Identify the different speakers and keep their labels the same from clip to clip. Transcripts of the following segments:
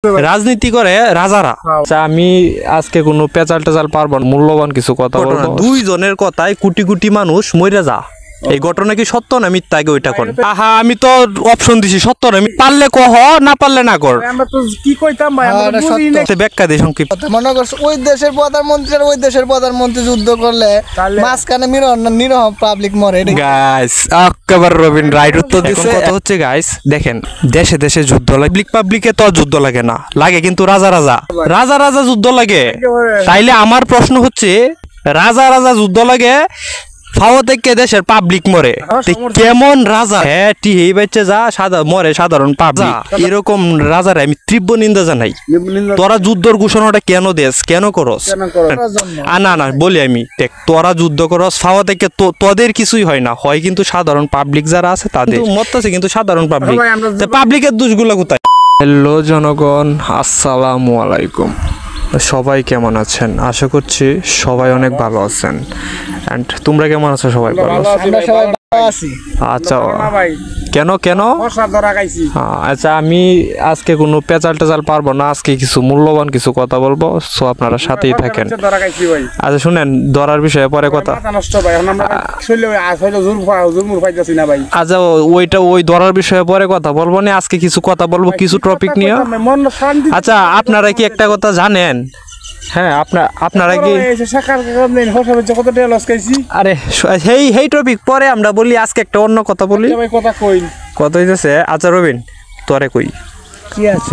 Speaker 1: রাজনীতি করে রাজারা। আমি আজকে কোনো পেঁচাল টেচাল পারবো না, মূল্যবান কিছু কথা বলবো। দুইজনের কথায় কোটি কোটি মানুষ মরে যা। এই ঘটনা কি সত্য না মিথ্যা? আগে ওইটা কোন? আহা, আমি তো অপশন দিছি সত্য না, আমি পারলে কহ, না পারলে না কর।
Speaker 2: আমরা তো কি কইতাম ভাই, আমরা বুঝি না।
Speaker 1: ব্যাখ্যা দেই সংক্ষিপ্ত।
Speaker 3: মনে করছ ওই দেশের প্রধানমন্ত্রী আর ওই দেশের প্রধানমন্ত্রী যুদ্ধ করলে মাঝখানে নিরহ পাবলিক মরে।
Speaker 1: গাইস একেবারে রবিন রাইট উত্তর দিছে। কথা হচ্ছে গাইস, দেখেন দেশে দেশে যুদ্ধ লাগে, পাবলিকে তো যুদ্ধ লাগে না, লাগে কিন্তু রাজা রাজা রাজা রাজা যুদ্ধ লাগে। তাইলে আমার প্রশ্ন হচ্ছে, রাজা রাজা যুদ্ধ লাগে, ফাওয়া থেকে দেশের পাবলিক মরে, কেমন রাজা? হ্যাঁ এই বাচ্চা যা মরে সাধারণ পাবলিক। এরকম রাজার আমি তীব্র নিন্দা জানাই। তোরা যুদ্ধর ঘোষণাটা কেন দেশ, কেন করস? না না বলি আমি, দেখ তোরা যুদ্ধ করস, ফাওয়া থেকে তোদের কিছুই হয় না, হয় কিন্তু সাধারণ পাবলিক যারা আছে তাদের মরতেছে, কিন্তু সাধারণ পাবলিক। পাবলিকের দোষগুলো কোথায়? হ্যালো জনগণ, আসসালামু আলাইকুম। সবাই কেমন আছেন? আশা করছি সবাই অনেক ভালো আছেন। এন্ড তোমরা কেমন আছো? সবাই ভালো আছি। আচ্ছা, কেন কেন? আচ্ছা, আমি আজকে কোনো পেঁচাল টেচাল পারবো না, আজকে কিছু মূল্যবান কিছু কথা বলবো, সো আপনারা সাথেই থাকেন। আচ্ছা শুনেন, ধরার বিষয়ে পরে কথা। আচ্ছা ওইটা ওই ধরার বিষয়ে পরে কথা বলবো না, আজকে কিছু কথা বলবো, কিছু টপিক নিয়ে। আচ্ছা আপনারা কি একটা কথা জানেন? হ্যাঁ আপনারা কি আরে সেই টপিক পরে আমরা বলি, আজকে একটা অন্য কথা বলি। কথা হইতেছে, আচ্ছা রবিন তোরে কই,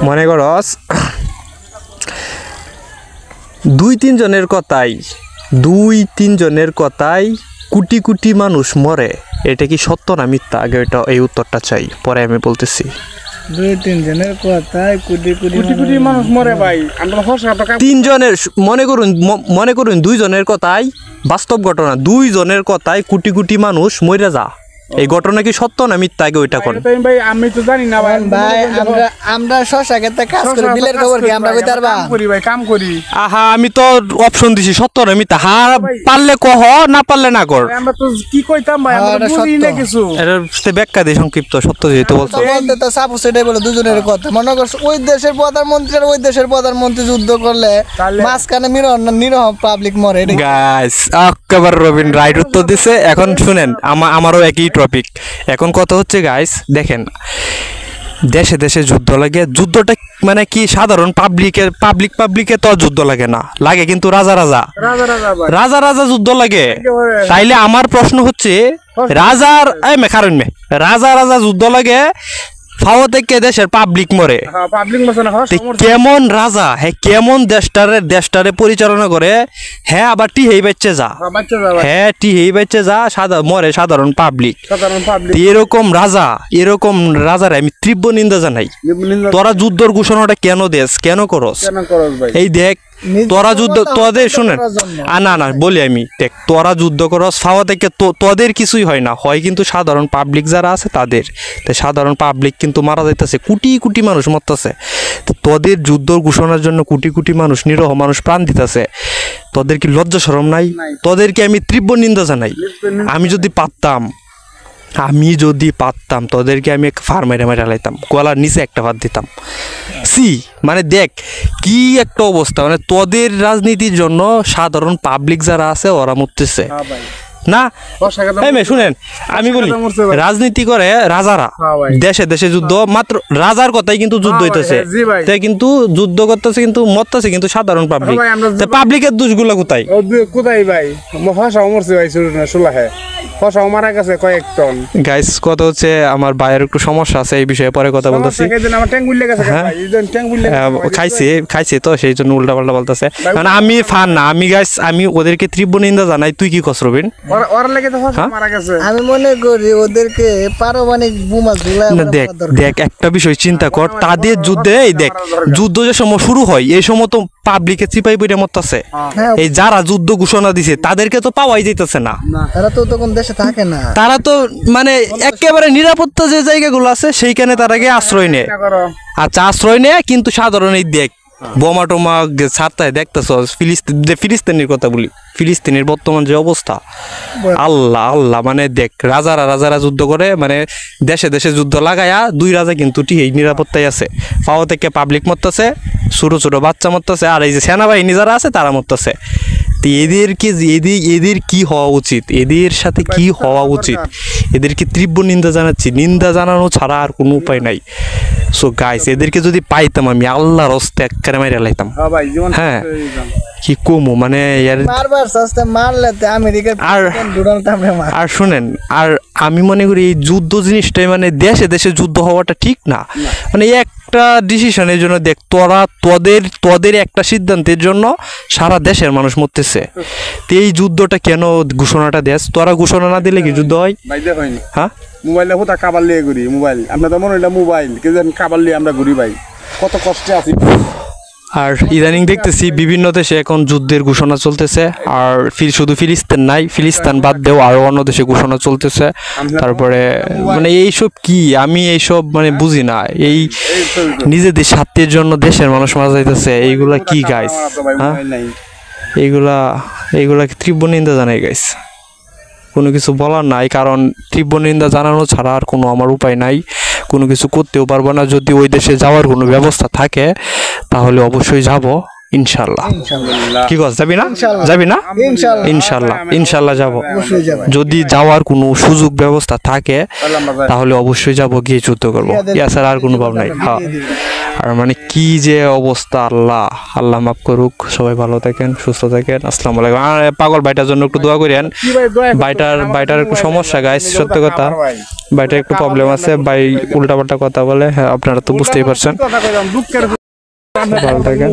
Speaker 1: মনে করস দুই তিন জনের কথাই কোটি কোটি মানুষ মরে, এটা কি সত্য না মিথ্যা? আগে এটা এই উত্তরটা চাই, পরে আমি বলতেছি।
Speaker 3: দুই তিন জনের কথাই কোটি কোটি
Speaker 2: মানুষ মরে ভাই।
Speaker 1: তিনজনের মনে করুন দুইজনের কথাই বাস্তব ঘটনা, দুইজনের কথাই কোটি কোটি মানুষ মরে যা। এই ঘটনা কি সত্য না মিথ্যা? আগে ওইটা কোন?
Speaker 2: ভাই আমি তো জানি না ভাই।
Speaker 3: আমরা শশা খেতে কাজ করি, বিলের খবর কি আমরা কইতে পারবা?
Speaker 2: কাম করি।
Speaker 1: আহা, আমি তো অপশন দিছি সত্য না মিথ্যা, হ্যাঁ পারলে কহ, না পারলে না কর।
Speaker 2: আমরা তো কি কইতাম ভাই, আমরা বুঝি না কিছু।
Speaker 1: এটা ব্যাখ্যা দেই সংক্ষিপ্ত, সত্য যেহেতু বলছো।
Speaker 3: বলতে তো সাপোজ এটাই বলে দুজনের কথা। মনে করছ ওই দেশের প্রধানমন্ত্রী আর ওই দেশের প্রধানমন্ত্রী যুদ্ধ করলে মাঝখানে নিরহ পাবলিক মরে।
Speaker 1: গাইস একেবারে রবিন রাইট উত্তর দিছে। এখন শুনেন, আমারও একই টপিক। এখন কথা হচ্ছে গাইস, দেখেন দেশে দেশে যুদ্ধ লাগে, যুদ্ধটা মানে কি সাধারণ পাবলিকে তো যুদ্ধ লাগে না, লাগে কিন্তু রাজা রাজা যুদ্ধ লাগে। তাইলে আমার প্রশ্ন হচ্ছে, রাজা রাজা যুদ্ধ লাগে, ফাওয়া থেকে দেশের পাবলিক মরে, কেমন রাজা? হ্যাঁ কেমন দেশটারে পরিচালনা করে? হ্যাঁ আবার টিহেই বেচে যা, হ্যাঁ টিহেই বেচে যা, মরে সাধারণ পাবলিক। এরকম রাজার আমি তীব্র নিন্দা জানাই। তোরা যুদ্ধর ঘোষণাটা কেন দেশ, কেন করস? এই দেখ তোরা যুদ্ধ তোদের শুনেন, না বলি আমি, দেখ তোরা যুদ্ধ করস, ফাওয়া থেকে তোদের কিছুই হয় না, হয় কিন্তু সাধারণ পাবলিক যারা আছে তাদের। সাধারণ পাবলিক কিন্তু মারা যাইতেছে, কোটি কোটি মানুষ মরতেছে। তোদের যুদ্ধর ঘোষণার জন্য কোটি কোটি মানুষ, নিরহ মানুষ প্রাণ দিতেছে। তোদের কি লজ্জা শরম নাই? তোদেরকে আমি তীব্র নিন্দা জানাই। আমি যদি পারতাম তোদেরকে আমি ফার মেরে লাইতাম, গলার নিচে একটা ভাত দিতাম। মানে দেখ কি একটা অবস্থা, মানে তোদের রাজনীতির জন্য সাধারণ পাবলিক যারা আছে ওরা মরতেছে না। শুনেন আমি বলি, রাজনীতি করে রাজারা, দেশে দেশে যুদ্ধ, মাত্র রাজার কথাই কিন্তু যুদ্ধ হইতেছে, কিন্তু যুদ্ধ করতেছে কিন্তু মরতেছে কিন্তু সাধারণ পাবলিক। পাবলিকের দোষগুলো কোথায়
Speaker 2: ভাই? মারা গেছে কয়েক টন।
Speaker 1: গাইস কথা হচ্ছে, আমার ভাইয়ের একটু সমস্যা আছে, এই বিষয়ে পরে কথা বলতেছি। খাইছে তো সেই জন্য উল্টা পাল্টা বলতেছে। মানে আমি ফান না, আমি ওদেরকে তীব্র নিন্দা জানাই। তুই কি কস রবিন?
Speaker 3: আমি মনে করি ওদেরকে পারমাণবিক বোমা
Speaker 1: দেখ একটা বিষয় চিন্তা কর, তাদের যুদ্ধে দেখ যুদ্ধ যে সময় শুরু হয় এই সময় তো পাবলিকে চিপাই পড়ে মরতেছে। এই যারা যুদ্ধ ঘোষণা দিছে তাদেরকে তো পাওয়াই যাইতেছে না,
Speaker 3: তারা তো তখন দেশে থাকে না।
Speaker 1: তারা তো মানে একেবারে নিরাপত্তা যে জায়গাগুলো আছে সেইখানে তারা গিয়ে আশ্রয় নেয়। আচ্ছা আশ্রয় নেয়, কিন্তু সাধারণ এই দেখ বোমা টোমা ছাড়তায় দেখতেছ ফিলিস্তিনের কথা বলি, ফিলিস্তিনের বর্তমান যে অবস্থা, আল্লাহ আল্লাহ, মানে দেখ রাজারা যুদ্ধ করে, মানে দেশে দেশে যুদ্ধ লাগায়া দুই রাজা কিন্তু এই নিরাপত্তায় আছে, পাওয়া থেকে পাবলিক মরতেছে, ছোট ছোট বাচ্চা মরতেছে, আর এই যে সেনাবাহিনী যারা আছে তারা মরতেছে। তো এদের কি হওয়া উচিত, এদের সাথে কি হওয়া উচিত, এদেরকে তীব্র নিন্দা জানাচ্ছি, নিন্দা জানানো ছাড়া আর কোনো উপায় নাই। সো গাইস, এদেরকে যদি পাইতাম আমি আল্লাহর হস্তে একবারে মাইরা লাইতাম।
Speaker 2: ভাই জীবন
Speaker 1: হ্যাঁ, কি কমু, মানে
Speaker 3: মারবার সস্তা মারলে তো আমেরিকার
Speaker 1: আর শুনেন, আর আমি মনে করি এই যুদ্ধ জিনিসটাই মানে দেশে দেশে যুদ্ধ হওয়াটা ঠিক না। মানে একটা ডিসিশনের জন্য দেখ, তোদের একটা সিদ্ধান্তের জন্য সারা দেশের মানুষ মরতেছে। তো এই যুদ্ধটা কেন ঘোষণাটা দেশ, তোরা ঘোষণা না দিলে কি যুদ্ধ হয়?
Speaker 2: ভাই দেখেন
Speaker 1: হ্যাঁ,
Speaker 2: মোবাইলে কোথা কাবার লিয়ে ঘুরি, মোবাইল আমরা তো মনে হইলা মোবাইল কে জানি কাবার লিয়ে আমরা ঘুরি ভাই, কত কষ্টে আছি।
Speaker 1: আর ইদানিং দেখতেছি বিভিন্ন দেশে এখন যুদ্ধের ঘোষণা চলতেছে, আর শুধু ফিলিস্তিন নাই, ফিলিস্তিন বাদ দেও আরো অন্য দেশে ঘোষণা চলতেছে। তারপরে মানে এইসব কি, আমি এইসব মানে বুঝি না, এই নিজেদের স্বার্থের জন্য দেশের মানুষ মারা যাইতেছে, এইগুলা কি গাইস? হ্যাঁ, এইগুলা তীব্র নিন্দা জানাই গাইস, কোনো কিছু বলার নাই, কারণ তীব্র নিন্দা জানানো ছাড়া আর কোনো আমার উপায় নাই, কোনো কিছু করতেও পারবো না। যদি ওই দেশে যাওয়ার কোনো ব্যবস্থা থাকে তাহলে অবশ্যই যাব ইনশাল্লাহ। কি কস, যাবি না? যাবি না? ইনশাল্লাহ যাব। যদি যাওয়ার কোনো সুযোগ ব্যবস্থা থাকে তাহলে অবশ্যই যাব, গিয়ে যুদ্ধ করবো, এছাড়া আর কোনো ভাব নাই। হ্যাঁ, আর মানে কি যে অবস্থা, আল্লাহ মাফ করুক। সবাই ভালো থাকেন, সুস্থ থাকেন, আসসালামু আলাইকুম। আর পাগল ভাইটার জন্য একটু দোয়া করেন, ভাইটার একটু সমস্যা গাইস, সত্যি কথা, ভাইটার একটু প্রবলেম আছে, ভাই উল্টাপাল্টা কথা বলে, হ্যাঁ আপনারা তো বুঝতেই পারছেন। ভালো থাকেন।